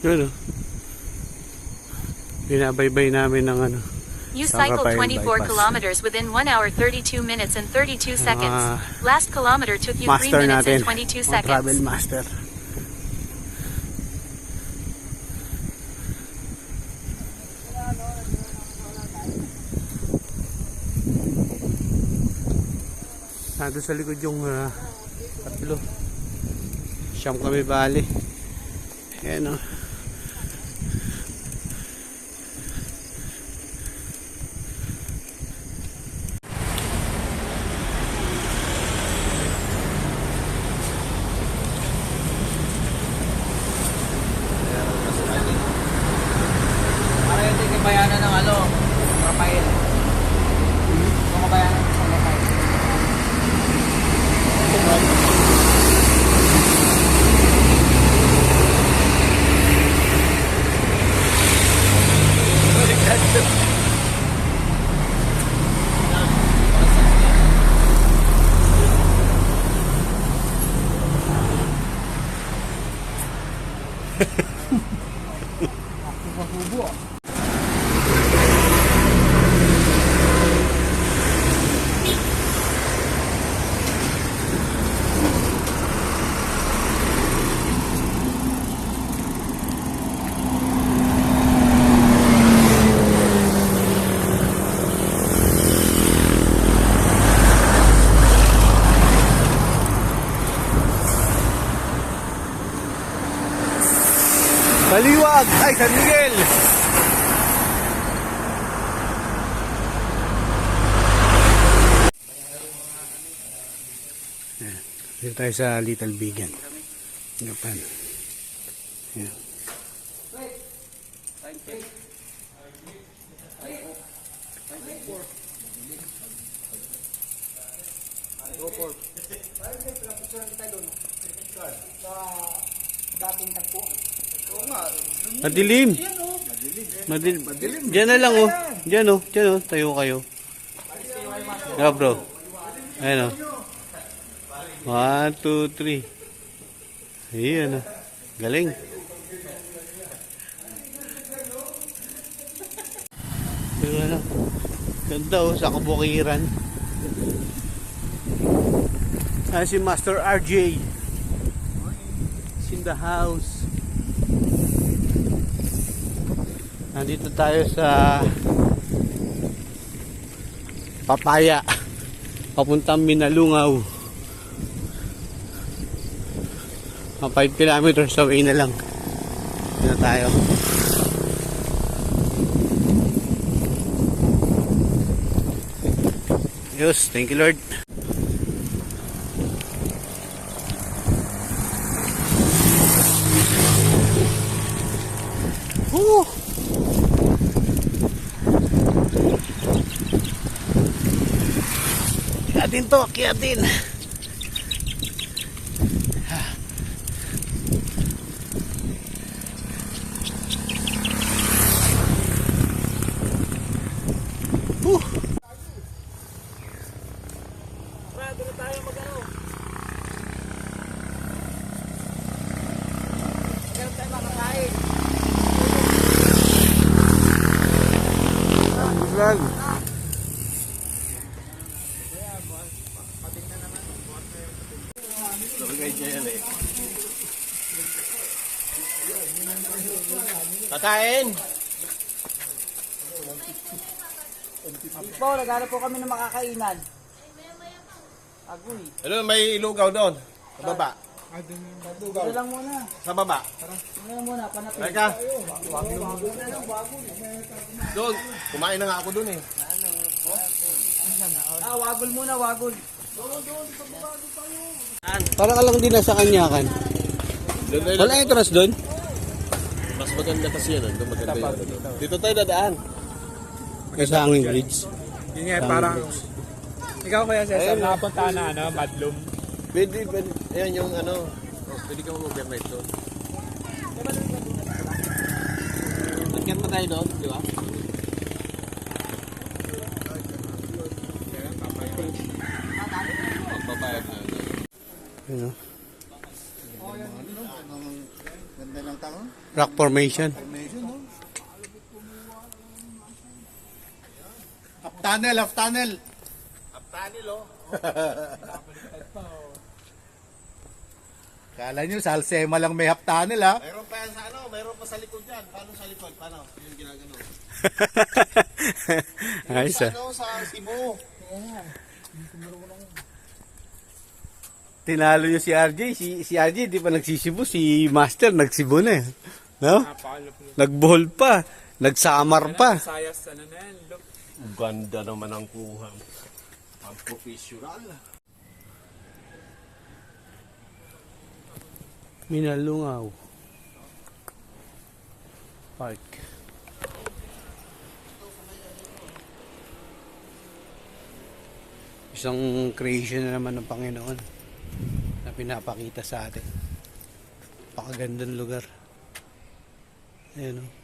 Yun o. Binabaybay namin ng ano. You cycled 24 kilometers within 1 hour 32 minutes and 32 seconds. Last kilometer took you 3 minutes and 22 seconds. Travel master. Nandun sa likod yung tatlo. Siyam kami bali. Ayan o. Para ito yung kabayanan ng ano, Rafael. Yung kabayanan ng Rafael. Baliwag! Ay, San Miguel! Ayan. Dito tayo sa Little Bigan. Japan. Ayan. Madilim. Madilim. Diyan na lang oh. Diyan oh. Diyan oh. Tayo kayo. Yeah, bro. Ayan oh. 1, 2, 3. Ayan oh. Galing. Ayan oh. Ganda oh. Sa kabukiran. Ayan si Master RJ. It's in the house. Nandito tayo sa Papaya papuntang Minalungaw. 5 kilometers away na lang. Dito tayo. Yes, thank you Lord. Woo! Kiatin to, kiatin. Doon tayo mag-ano. Meron tayo makakain. Vlog. Kakain! Po, naghanap po kami ng makakainan. Agoy. Ano, may lugaw doon. Sa baba. Ito lang muna. Sa baba. Ito lang muna, panapin. Teka. Doon. Kumain na nga ako doon eh. Wagol muna, wagol. Parang alang din na sa kanya kan. Wala entrance doon? Mas maganda kasi yan. Doon maganda yan. Dito tayo dadaan. Sa hanging bridge. Yun nga, parang... Ikaw kaya Cesar, nakapunta na ano, Madlum. Pwede. Ayan yung ano. Pwede ka mag-overnight doon. Nagkat pa tayo doon, di ba? Magpapayag na. Ano? Ganda ng tao. Rock formation. Half tunnel, half tunnel. Tanil, oh. Kala nyo, sa Alsema lang may half tunnel, ha? Mayroon pa yan sa ano, mayroon pa sa likod yan. Paano sa likod? Paano? Yung ginagano. Ayos Sa ah. ano, sa Cebu. Tinalo nyo si RJ. Si RJ di pa nagsisibo. Si Master nagsibo na eh. No? Napakalo. Nag-ball pa. Nag-summer pa. Sayas, ano na yan, look. Ganda naman ang kuha. Ang professional. Minalungaw Park. Isang creation na naman ng Panginoon na pinapakita sa atin. Pakagandang lugar. Ayan o.